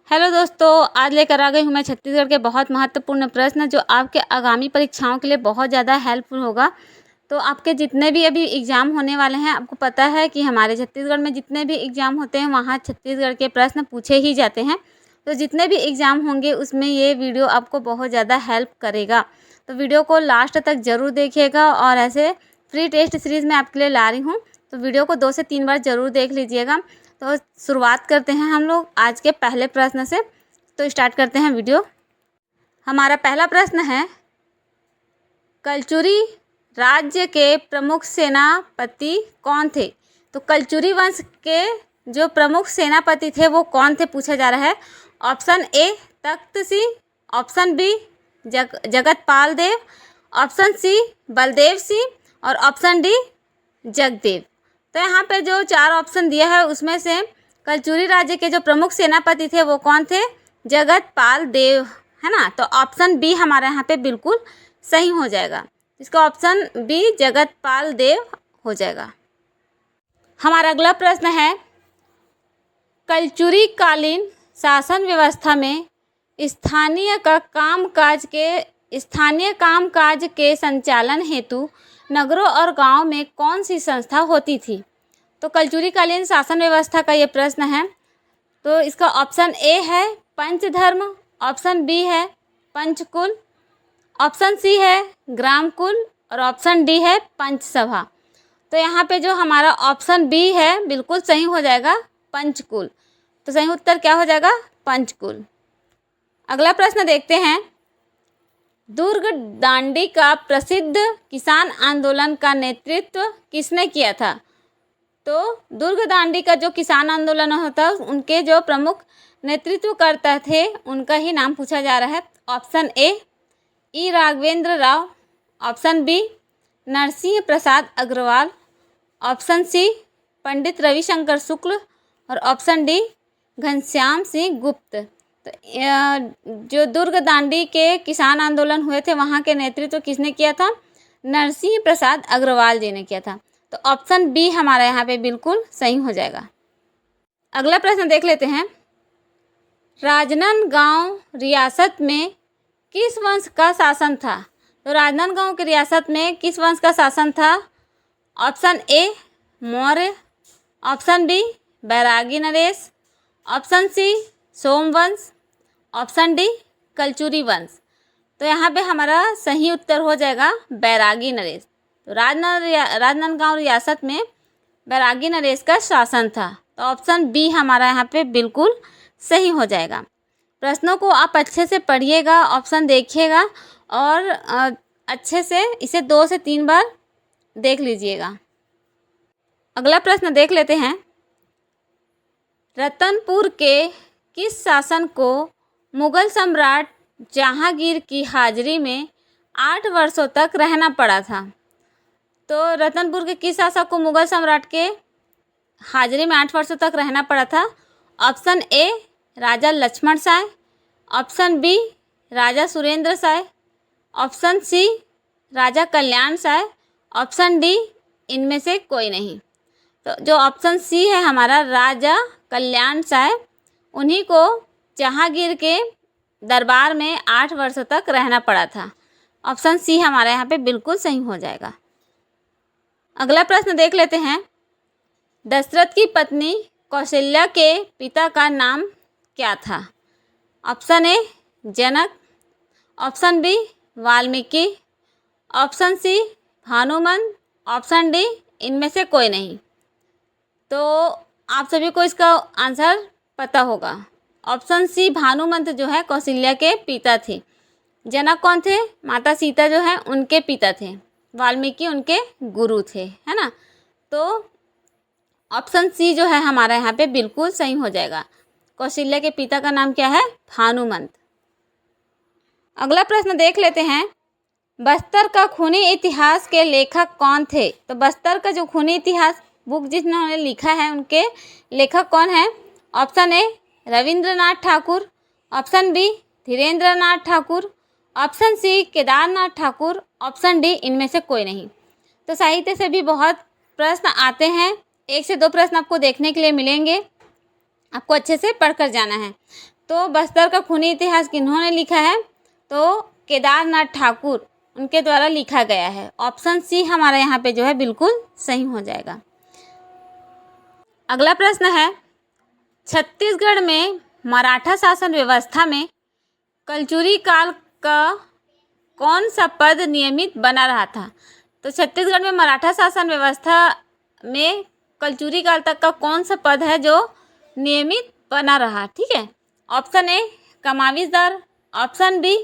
Hello दोस्तों, आज लेकर आ गई हूँ मैं छत्तीसगढ़ के बहुत महत्वपूर्ण प्रश्न जो आपके आगामी परीक्षाओं के लिए बहुत ज़्यादा हेल्पफुल होगा। तो आपके जितने भी अभी एग्ज़ाम होने वाले हैं, आपको पता है कि हमारे छत्तीसगढ़ में जितने भी एग्ज़ाम होते हैं वहाँ छत्तीसगढ़ के प्रश्न पूछे ही जाते हैं। तो जितने भी एग्ज़ाम होंगे उसमें ये वीडियो आपको बहुत ज़्यादा हेल्प करेगा। तो वीडियो को लास्ट तक ज़रूर देखिएगा और ऐसे फ्री टेस्ट सीरीज़ मैं आपके लिए ला रही हूँ, तो वीडियो को 2 से 3 बार ज़रूर देख लीजिएगा। तो शुरुआत करते हैं हम लोग आज के पहले प्रश्न से। तो स्टार्ट करते हैं वीडियो। हमारा पहला प्रश्न है, कलचुरी राज्य के प्रमुख सेनापति कौन थे? तो कलचुरी वंश के जो प्रमुख सेनापति थे वो कौन थे पूछा जा रहा है। Option A Takht Singh, option B Jagatpal Dev, option C Baldev Singh और ऑप्शन डी जगदेव। तो यहाँ पे जो 4 ऑप्शन दिया है उसमें से कलचुरी राज्य के जो प्रमुख सेनापति थे वो कौन थे? जगतपाल देव, है ना। तो ऑप्शन बी हमारे यहाँ पे बिल्कुल सही हो जाएगा। इसका ऑप्शन बी जगतपाल देव हो जाएगा। हमारा अगला प्रश्न है, कलचुरी कालीन शासन व्यवस्था में स्थानीय कामकाज के संचालन हेतु नगरों और गांव में कौन सी संस्था होती थी? तो कलचुरी कालीन शासन व्यवस्था का ये प्रश्न है। तो इसका ऑप्शन ए है पंचधर्म, ऑप्शन बी है पंचकुल, ऑप्शन सी है ग्रामकुल और ऑप्शन डी है पंचसभा। तो यहाँ पे जो हमारा ऑप्शन बी है बिल्कुल सही हो जाएगा, पंचकुल। तो सही उत्तर क्या हो जाएगा? पंचकुल। अगला प्रश्न देखते हैं, दुर्ग दांडी का प्रसिद्ध किसान आंदोलन का नेतृत्व किसने किया था? तो दुर्ग दांडी का जो किसान आंदोलन होता उनके जो प्रमुख नेतृत्वकर्ता थे उनका ही नाम पूछा जा रहा है। Option A E Raghavendra Rao, option B Narsingh Prasad Agrawal, option C Pandit Ravishankar Shukla और ऑप्शन डी घनश्याम सिंह गुप्त। तो जो दुर्ग दांडी के किसान आंदोलन हुए थे वहाँ के नेतृत्व किसने किया था? नरसिंह प्रसाद अग्रवाल जी ने किया था। तो ऑप्शन बी हमारा यहाँ पे बिल्कुल सही हो जाएगा। अगला प्रश्न देख लेते हैं, राजनांदगांव रियासत में किस वंश का शासन था? तो राजनांदगांव की रियासत में किस वंश का शासन था? Option A Maurya, option B Bairagi Naresh, option C Somvansh, option D Kalachuri वंश। तो यहाँ पे हमारा सही उत्तर हो जाएगा बैरागी नरेश। तो राजनांदगांव रियासत में बैरागी नरेश का शासन था। तो ऑप्शन बी हमारा यहाँ पे बिल्कुल सही हो जाएगा। प्रश्नों को आप अच्छे से पढ़िएगा, ऑप्शन देखिएगा और अच्छे से इसे 2 से 3 बार देख लीजिएगा। अगला प्रश्न देख लेते हैं, रतनपुर के किस शासन को मुगल सम्राट जहांगीर की हाजिरी में 8 वर्षों तक रहना पड़ा था? तो रतनपुर के किस शासक को मुगल सम्राट के हाजिरी में 8 वर्षों तक रहना पड़ा था? Option A Raja Lakshman Sai, option B Raja Surendra Sai, option C Raja Kalyan Sai, option D इनमें से कोई नहीं। तो जो ऑप्शन सी है हमारा राजा कल्याण साय, उन्हीं को जहांगीर के दरबार में 8 वर्षों तक रहना पड़ा था। ऑप्शन सी हमारे यहाँ पे बिल्कुल सही हो जाएगा। अगला प्रश्न देख लेते हैं, दशरथ की पत्नी कौशल्या के पिता का नाम क्या था? Option A Janak, option B Valmiki, option C Bhanumant, option D इनमें से कोई नहीं। तो आप सभी को इसका आंसर पता होगा। ऑप्शन सी भानुमंत जो है कौशल्या के पिता थे। जनक कौन थे? माता सीता जो है उनके पिता थे। वाल्मीकि उनके गुरु थे, है ना। तो ऑप्शन सी जो है हमारा यहाँ पे बिल्कुल सही हो जाएगा। कौशल्या के पिता का नाम क्या है? भानुमंत। अगला प्रश्न देख लेते हैं, बस्तर का खूनी इतिहास के लेखक कौन थे? तो बस्तर का जो खूनी इतिहास बुक जिन्होंने लिखा है उनके लेखक कौन है? Option A Ravindranath Thakur, option B Dhirendranath Thakur, option C Kedarnath Thakur, option D इनमें से कोई नहीं। तो साहित्य से भी बहुत प्रश्न आते हैं, 1 से 2 प्रश्न आपको देखने के लिए मिलेंगे, आपको अच्छे से पढ़कर जाना है। तो बस्तर का खूनी इतिहास किन्होंने लिखा है? तो केदारनाथ ठाकुर, उनके द्वारा लिखा गया है। ऑप्शन सी हमारा यहाँ पे जो है बिल्कुल सही हो जाएगा। अगला प्रश्न है, छत्तीसगढ़ में मराठा शासन व्यवस्था में कलचुरी काल का कौन सा पद नियमित बना रहा था? तो छत्तीसगढ़ में मराठा शासन व्यवस्था में कलचुरी काल तक का कौन सा पद है जो नियमित बना रहा? ठीक है, ऑप्शन ए कमाविसदार, ऑप्शन बी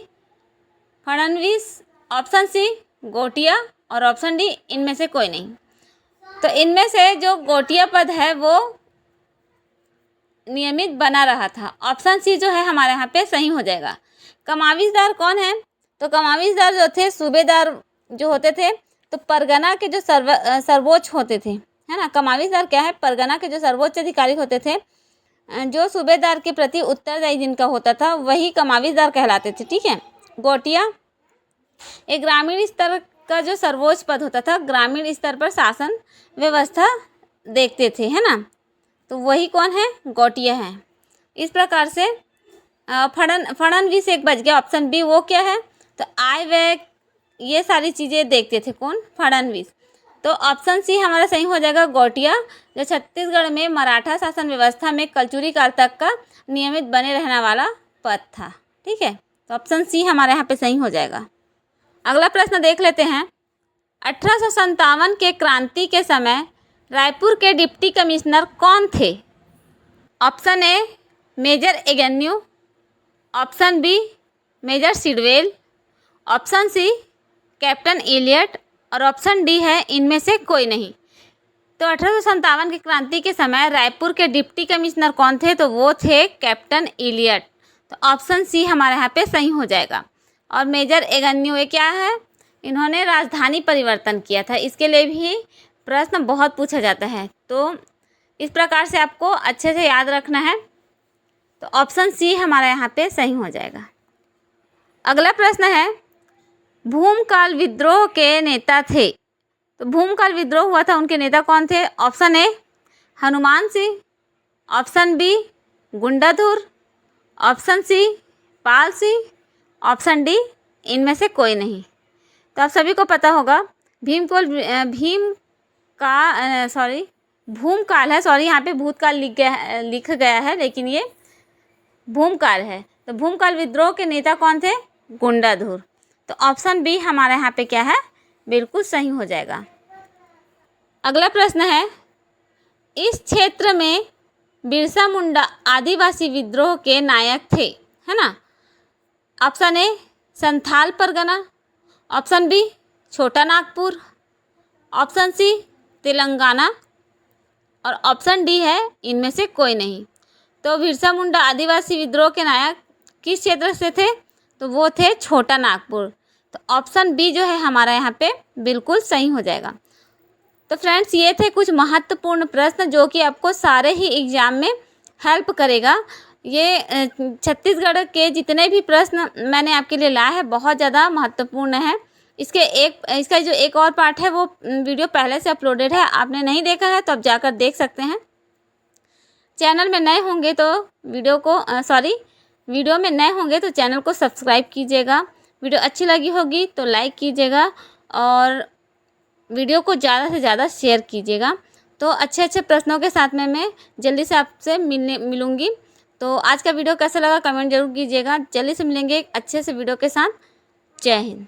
फडणवीस, ऑप्शन सी गोटिया और ऑप्शन डी इनमें से कोई नहीं। तो इनमें से जो गोटिया पद है वो नियमित बना रहा था। ऑप्शन सी जो है हमारे यहाँ पे सही हो जाएगा। कमाविसदार कौन है? तो कमाविसदार जो थे सूबेदार जो होते थे, तो परगना के जो सर्वोच्च होते थे, है ना। कमाविसदार क्या है? परगना के जो सर्वोच्च अधिकारी होते थे, जो सूबेदार के प्रति उत्तरदायी जिनका होता था, वही कमाविसदार कहलाते थे। ठीक है। गोटिया एक ग्रामीण स्तर का जो सर्वोच्च पद होता था, ग्रामीण स्तर पर शासन व्यवस्था देखते थे, है ना। तो वही कौन है? गोटिया है। इस प्रकार से फडणवीस एक बच गया, ऑप्शन बी वो क्या है? तो आय व्यय ये सारी चीज़ें देखते थे कौन? फडणवीस। तो ऑप्शन सी हमारा सही हो जाएगा, गोटिया, जो छत्तीसगढ़ में मराठा शासन व्यवस्था में कलचुरी काल तक का नियमित बने रहने वाला पद था। ठीक है, तो ऑप्शन सी हमारे यहाँ पे सही हो जाएगा। अगला प्रश्न देख लेते हैं। 1857 के क्रांति के समय रायपुर के डिप्टी कमिश्नर कौन थे? Option A major Agnew, option B major Sidwell, option C captain Elliot और ऑप्शन डी है इनमें से कोई नहीं। तो 1857 की क्रांति के समय रायपुर के डिप्टी कमिश्नर कौन थे? तो वो थे कैप्टन इलियट। तो ऑप्शन सी हमारे यहाँ पे सही हो जाएगा। और मेजर एगेन्यू ये क्या है? इन्होंने राजधानी परिवर्तन किया था। इसके लिए भी प्रश्न बहुत पूछा जाता है, तो इस प्रकार से आपको अच्छे से याद रखना है। तो ऑप्शन सी हमारा यहाँ पे सही हो जाएगा। अगला प्रश्न है, भूमकाल विद्रोह के नेता थे। तो भूमकाल विद्रोह हुआ था, उनके नेता कौन थे? Option A Hanuman Singh, option B Gundadhur, option C Pal Singh, option D इनमें से कोई नहीं। तो आप सभी को पता होगा भूमकाल है, सॉरी यहाँ पे भूतकाल लिख गया है, लेकिन ये भूमकाल है। तो भूमकाल विद्रोह के नेता कौन थे? गुंडाधुर। तो ऑप्शन बी हमारे यहाँ पे क्या है? बिल्कुल सही हो जाएगा। अगला प्रश्न है, इस क्षेत्र में बिरसा मुंडा आदिवासी विद्रोह के नायक थे, है ना। Option A Santhal Pargana, option B Chota Nagpur, option C Telangana और ऑप्शन डी है इनमें से कोई नहीं। तो बिरसा मुंडा आदिवासी विद्रोह के नायक किस क्षेत्र से थे? तो वो थे छोटा नागपुर। तो ऑप्शन बी जो है हमारा यहाँ पे बिल्कुल सही हो जाएगा। तो फ्रेंड्स, ये थे कुछ महत्वपूर्ण प्रश्न जो कि आपको सारे ही एग्जाम में हेल्प करेगा। ये छत्तीसगढ़ के जितने भी प्रश्न मैंने आपके लिए लाया है बहुत ज़्यादा महत्वपूर्ण है। इसका जो एक और पार्ट है वो वीडियो पहले से अपलोडेड है, आपने नहीं देखा है तो आप जाकर देख सकते हैं। चैनल में नए होंगे तो वीडियो में नए होंगे तो चैनल को सब्सक्राइब कीजिएगा। वीडियो अच्छी लगी होगी तो लाइक कीजिएगा और वीडियो को ज़्यादा से ज़्यादा शेयर कीजिएगा। तो अच्छे प्रश्नों के साथ में मैं जल्दी से आपसे मिलूँगी। तो आज का वीडियो कैसा लगा कमेंट जरूर कीजिएगा। जल्दी से मिलेंगे एक अच्छे से वीडियो के साथ। जय हिंद।